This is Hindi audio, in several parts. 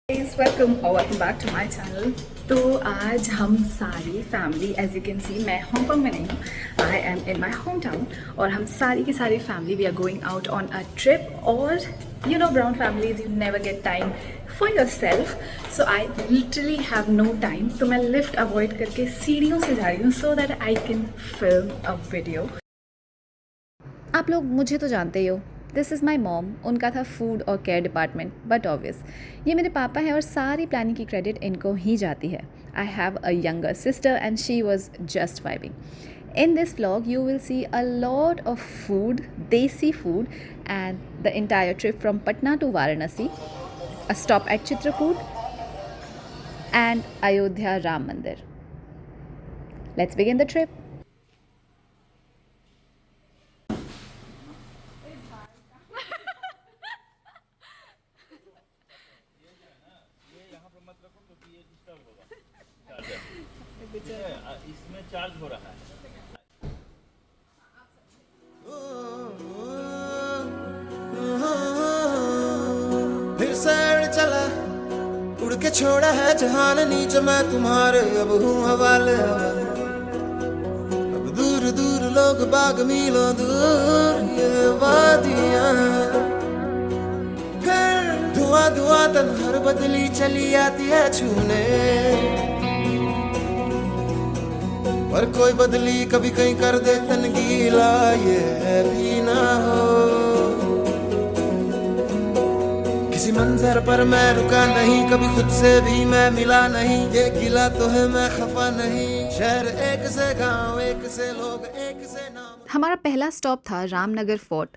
Welcome back to my channel. तो आज हम सारी family, as you can see, मैं हांगकांग में नहीं हूँ, I am in my home town, और हम सारी की सारी family we are going out on a trip. और you know brown families, you never get time for yourself, so I literally have no time. तो मैं लिफ्ट अवॉइड करके सीढ़ियों से जा रही हूँ so that I can film a video. आप लोग मुझे तो जानते ही हो, दिस इज़ माई मॉम। उनका था फूड और केयर डिपार्टमेंट, बट ऑब्वियस ये मेरे पापा हैं और सारी प्लानिंग की क्रेडिट इनको ही जाती है। I have a younger sister and she was just vibing. In this vlog you will see a lot of food, desi food, and the entire trip from Patna to Varanasi, a stop at Chitrakoot and Ayodhya Ram Mandir. Let's begin the trip. इसमें चार्ज हो रहा है। फिर सैर चला, उड़ के छोड़ा है जहान नीचे, मैं तुम्हारे अब हूँ हवाले। अब दूर दूर लोग बाग मीलों दूर ये वादियाँ, फिर धुआं धुआं तन्हार बदली चली आती है छूने, पर कोई बदली कभी कहीं कर दे तन गीला, ये भी ना हो। किसी मंजर पर मैं रुका नहीं, कभी खुद से भी मैं मिला नहीं, ये गिला तो है मैं खफा नहीं। शहर एक से गांव, एक से लोग, एक से नाम। हमारा पहला स्टॉप था रामनगर फोर्ट।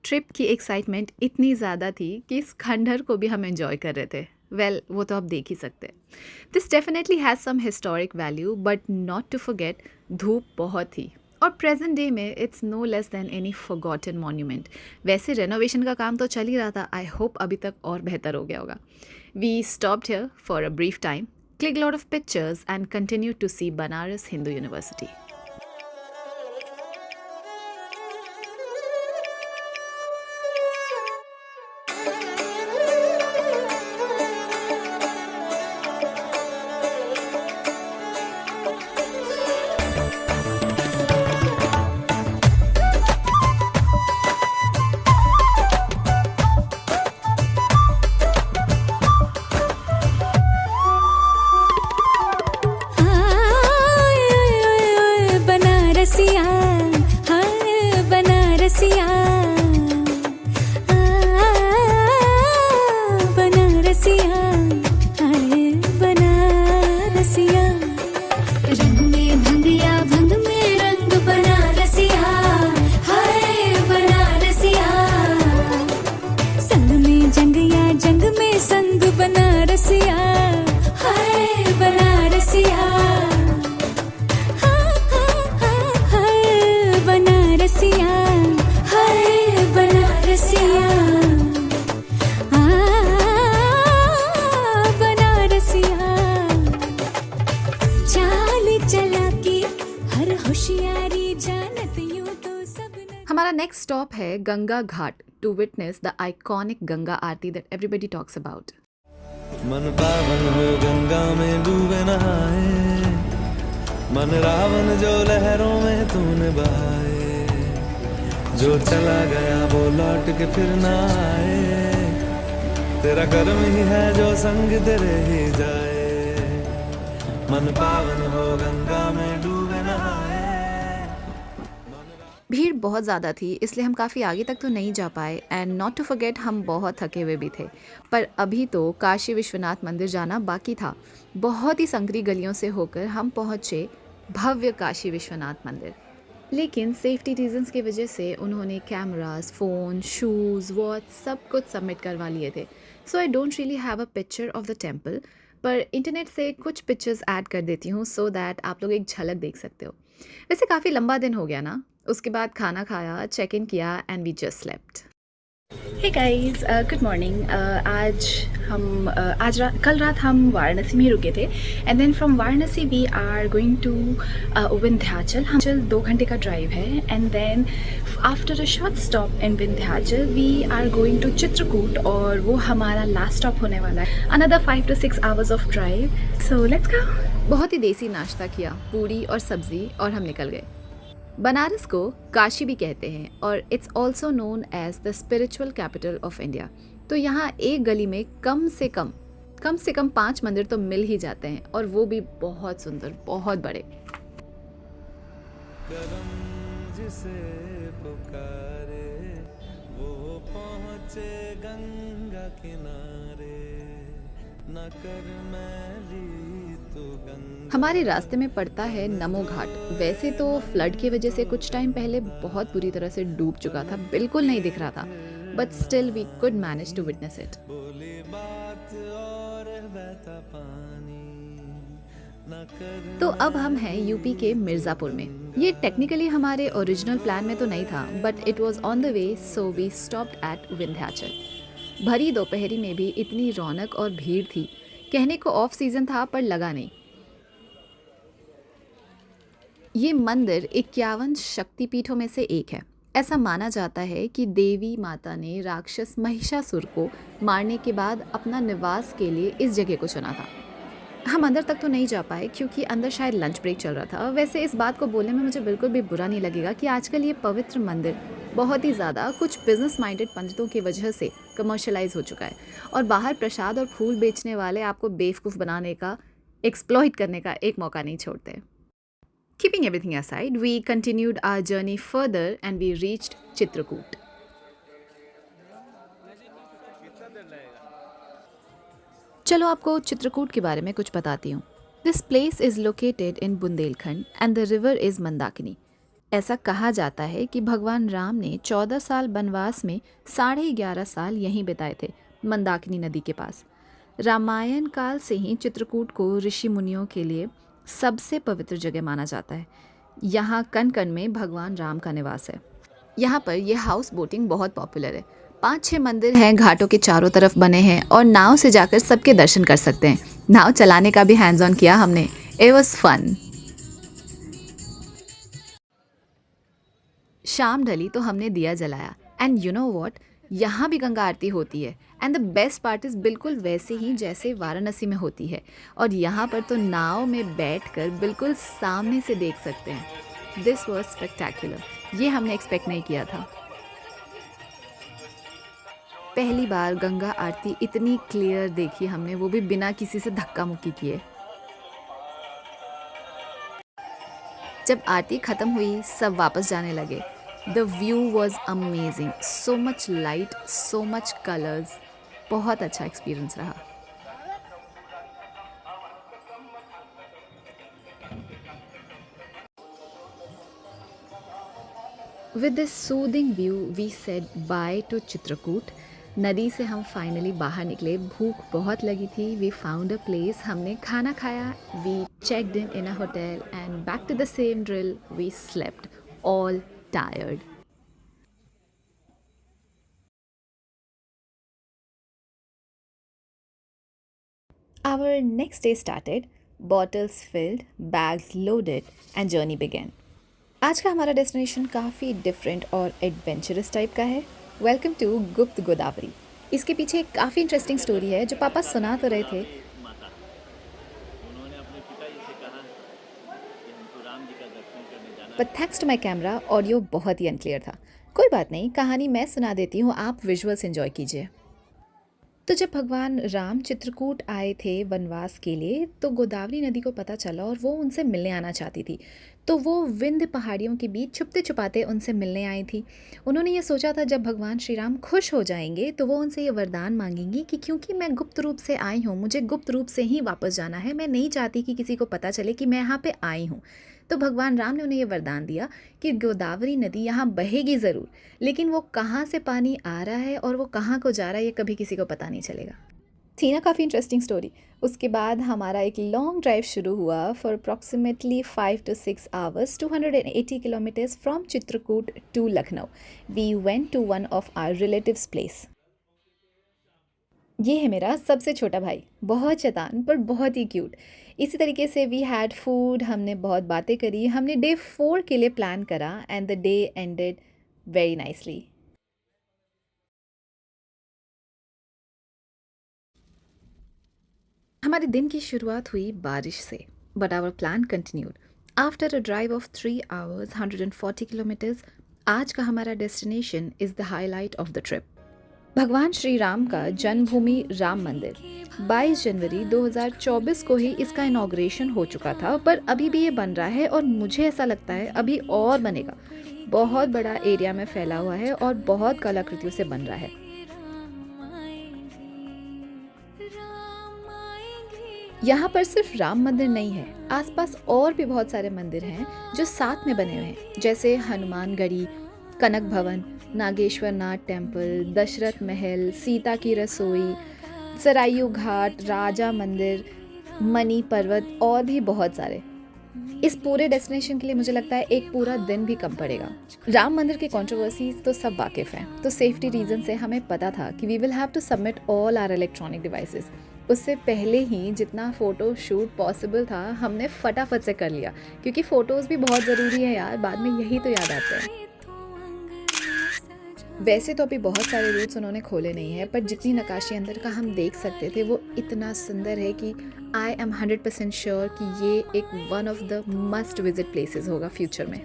ट्रिप की एक्साइटमेंट इतनी ज़्यादा थी कि इस खंडहर को भी हम एंजॉय कर रहे थे। वेल, वो तो आप देख ही सकते हैं। This definitely has some historic value, but not to forget, धूप बहुत थी और प्रेजेंट डे में it's no less than any forgotten monument. वैसे रेनोवेशन का काम तो चल ही रहा था, आई होप अभी तक और बेहतर हो गया होगा। We stopped here for a brief time, click lot of pictures and continue to see Banaras Hindu university. बनारसिया, हाय बनारसिया, बनारसिया, हाय बनारसिया। रंग में भंगिया, भंग में रंग बनारसिया, हाय बनारसिया। संग में जंगिया, जंग में संग बनारसिया, हाय बनारसिया। बनारसिया, हाय बनारसिया, बनारसिया। चाल चला के हर होशियारी जानत यूं तो सब। हमारा नेक्स्ट स्टॉप है Ganga ghat to witness the iconic Ganga aarti that everybody talks about. मन पावन हो गंगा में डूबे नहाए, मन रावण जो लहरों में तूने बहाए, जो चला गया वो लौट के फिर ना आए, तेरा कर्म ही है जो संग तेरे ही जाए। मन पावन हो गंगा में डूबे नहाए। भीड़ बहुत ज़्यादा थी, इसलिए हम काफ़ी आगे तक तो नहीं जा पाए, एंड नॉट टू फॉरगेट हम बहुत थके हुए भी थे। पर अभी तो काशी विश्वनाथ मंदिर जाना बाकी था। बहुत ही संकरी गलियों से होकर हम पहुँचे भव्य काशी विश्वनाथ मंदिर, लेकिन सेफ्टी रीजंस की वजह से उन्होंने कैमरास, फ़ोन, शूज़, वॉच सब कुछ सबमिट करवा लिए थे। So I don't really have a picture of the temple, पर इंटरनेट से कुछ पिक्चर्स ऐड कर देती हूँ सो दैट आप लोग एक झलक देख सकते हो। वैसे काफ़ी लंबा दिन हो गया ना। उसके बाद खाना खाया, चेक इन किया and we just slept. Hey guys, good morning. कल रात हम वाराणसी में रुके थे and then from Varanasi we are going to Vindhyachal. हम चल 2 घंटे का ड्राइव है and then after a short stop in Vindhyachal we are going to Chitrakoot और वो हमारा लास्ट स्टॉप होने वाला है। Another 5 to 6 hours of drive, so let's go. बहुत ही देसी नाश्ता किया, पूरी और सब्जी, और हम निकल गए। बनारस को काशी भी कहते हैं और it's also known as the spiritual capital of India. तो यहाँ एक गली में कम से कम 5 मंदिर तो मिल ही जाते हैं, और वो भी बहुत सुंदर, बहुत बड़े। करम जिसे पुकारे वो पहुँचे गंगा किनारे, न कर मैली तो गंगा। हमारे रास्ते में पड़ता है नमो घाट। वैसे तो फ्लड की वजह से कुछ टाइम पहले बहुत बुरी तरह से डूब चुका था, बिल्कुल नहीं दिख रहा था, but still we could manage to witness it. बोली बात और बहता पानी, न कर। तो अब हम हैं यूपी के मिर्ज़ापुर में। ये टेक्निकली हमारे ओरिजिनल प्लान में तो नहीं था, but it was on the way, so we stopped at Vindhyachal. भरी दोपहरी में भी इतनी रौनक और भीड़ थी, कहने को ऑफ सीजन था पर लगा नहीं। ये मंदिर 51 शक्तिपीठों में से एक है। ऐसा माना जाता है कि देवी माता ने राक्षस महिषासुर को मारने के बाद अपना निवास के लिए इस जगह को चुना था। हम अंदर तक तो नहीं जा पाए क्योंकि अंदर शायद लंच ब्रेक चल रहा था। वैसे इस बात को बोलने में मुझे बिल्कुल भी बुरा नहीं लगेगा कि आजकल ये पवित्र मंदिर बहुत ही ज़्यादा कुछ बिजनेस माइंडेड पंडितों की वजह से कमर्शलाइज हो चुका है, और बाहर प्रसाद और फूल बेचने वाले आपको बेवकूफ़ बनाने का, एक्सप्लॉइट करने का एक मौका नहीं छोड़ते। Keeping everything aside, we continued our journey further and we reached Chitrakoot. चलो आपको चित्रकूट के बारे में कुछ बताती हूँ। This place is located in Bundelkhand and the river is Mandakini. ऐसा कहा जाता है कि भगवान राम ने 14 साल वनवास में 11.5 साल यहीं बिताए थे, मंदाकिनी नदी के पास। रामायण काल से ही चित्रकूट को ऋषि मुनियों के लिए सबसे पवित्र जगह माना जाता है। यहाँ कण कण में भगवान राम का निवास है। यहाँ पर यह हाउस बोटिंग बहुत पॉपुलर है। 5-6 मंदिर हैं, घाटों के चारों तरफ बने हैं, और नाव से जाकर सबके दर्शन कर सकते हैं। नाव चलाने का भी हैंड्स ऑन किया हमने। It was fun. शाम ढली तो हमने दिया जलाया, एंड यू नो व्हाट, यहाँ भी गंगा आरती होती है। And the best part is बिल्कुल वैसे ही जैसे वाराणसी में होती है, और यहाँ पर तो नाव में बैठकर बिल्कुल सामने से देख सकते हैं। This was spectacular. ये हमने एक्सपेक्ट नहीं किया था। पहली बार गंगा आरती इतनी क्लियर देखी हमने, वो भी बिना किसी से धक्का मुक्की किए। जब आरती ख़त्म हुई सब वापस जाने लगे। The view was amazing, so much light, so much colours. बहुत अच्छा एक्सपीरियंस रहा। With this soothing view we said bye to Chitrakoot. नदी से हम फाइनली बाहर निकले। भूख बहुत लगी थी। वी फाउंड अ प्लेस, हमने खाना खाया। We checked in a hotel and back to the same drill. We slept all tired. Our next day started, bottles filled, bags loaded and journey began. आज का हमारा डेस्टिनेशन काफ़ी डिफरेंट और एडवेंचरस टाइप का है। वेलकम टू गुप्त गोदावरी। इसके पीछे एक काफ़ी इंटरेस्टिंग स्टोरी है जो पापा सुना तो रहे थे, but thanks to my camera audio बहुत ही अनक्लियर था। कोई बात नहीं, कहानी मैं सुना देती हूँ, आप विजुअल्स एंजॉय कीजिए। तो जब भगवान राम चित्रकूट आए थे वनवास के लिए, तो गोदावरी नदी को पता चला और वो उनसे मिलने आना चाहती थी। तो वो विंध्य पहाड़ियों के बीच छुपते छुपाते उनसे मिलने आई थी। उन्होंने ये सोचा था जब भगवान श्री राम खुश हो जाएंगे तो वो उनसे ये वरदान मांगेंगी कि क्योंकि मैं गुप्त रूप से आई हूँ, मुझे गुप्त रूप से ही वापस जाना है, मैं नहीं चाहती कि किसी को पता चले कि मैं यहाँ पे आई हूँ। तो भगवान राम ने उन्हें ये वरदान दिया कि गोदावरी नदी यहाँ बहेगी ज़रूर, लेकिन वो कहाँ से पानी आ रहा है और वो कहाँ को जा रहा है ये कभी किसी को पता नहीं चलेगा। थी ना काफ़ी इंटरेस्टिंग स्टोरी। उसके बाद हमारा एक लॉन्ग ड्राइव शुरू हुआ for approximately 5 to 6 hours, 280 kilometres from Chitrakoot to Lucknow. We went to one of our relatives place. ये है मेरा सबसे छोटा भाई, बहुत शैतान पर बहुत ही क्यूट। इसी तरीके से वी हैड फूड, हमने बहुत बातें करी, हमने डे 4 के लिए प्लान करा and the day ended very nicely. हमारे दिन की शुरुआत हुई बारिश से, but our plan continued. After a drive of 3 hours, 140 kilometres, आज का हमारा destination is the highlight of the trip. भगवान श्री राम का जन्मभूमि राम मंदिर। 22 जनवरी 2024 को ही इसका इनॉग्रेशन हो चुका था, पर अभी भी ये बन रहा है और मुझे ऐसा लगता है अभी और बनेगा। बहुत बड़ा एरिया में फैला हुआ है और बहुत कलाकृतियों से बन रहा है। यहाँ पर सिर्फ राम मंदिर नहीं है, आसपास और भी बहुत सारे मंदिर हैं जो साथ में बने हुए हैं, जैसे हनुमान गढ़ी, कनक भवन, नागेश्वर नाथ टेम्पल, दशरथ महल, सीता की रसोई, सरायू घाट, राजा मंदिर, मणि पर्वत और भी बहुत सारे। इस पूरे डेस्टिनेशन के लिए मुझे लगता है एक पूरा दिन भी कम पड़ेगा। राम मंदिर की कंट्रोवर्सीज तो सब वाकिफ़ हैं, तो सेफ्टी रीज़न से हमें पता था कि we will have to submit all our electronic devices. उससे पहले ही जितना फ़ोटो शूट पॉसिबल था हमने फटाफट से कर लिया, क्योंकि फ़ोटोज़ भी बहुत ज़रूरी है यार, बाद में यही तो याद आता है। वैसे तो अभी बहुत सारे रूट्स उन्होंने खोले नहीं हैं, पर जितनी नक्काशी अंदर का हम देख सकते थे वो इतना सुंदर है कि आई एम 100% श्योर कि ये एक one of the must visit places होगा फ्यूचर में।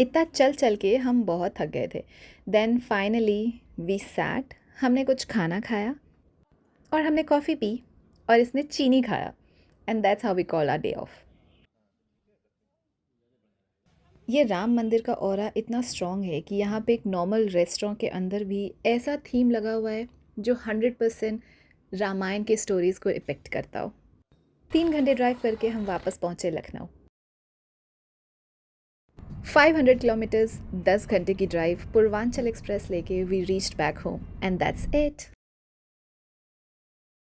इतना चल चल के हम बहुत थक गए थे। देन फाइनली वी सैट, हमने कुछ खाना खाया और हमने कॉफ़ी पी और इसने चीनी खाया, and that's how we call our day off. ये राम मंदिर का ऑरा इतना स्ट्रॉन्ग है कि यहाँ पे एक नॉर्मल रेस्टोरेंट के अंदर भी ऐसा थीम लगा हुआ है जो 100% रामायण के स्टोरीज़ को इफेक्ट करता हो। 3 घंटे ड्राइव करके हम वापस पहुँचे लखनऊ। 500 किलोमीटर्स, 10 घंटे की ड्राइव, पूर्वांचल एक्सप्रेस लेके we reached back home, and that's it.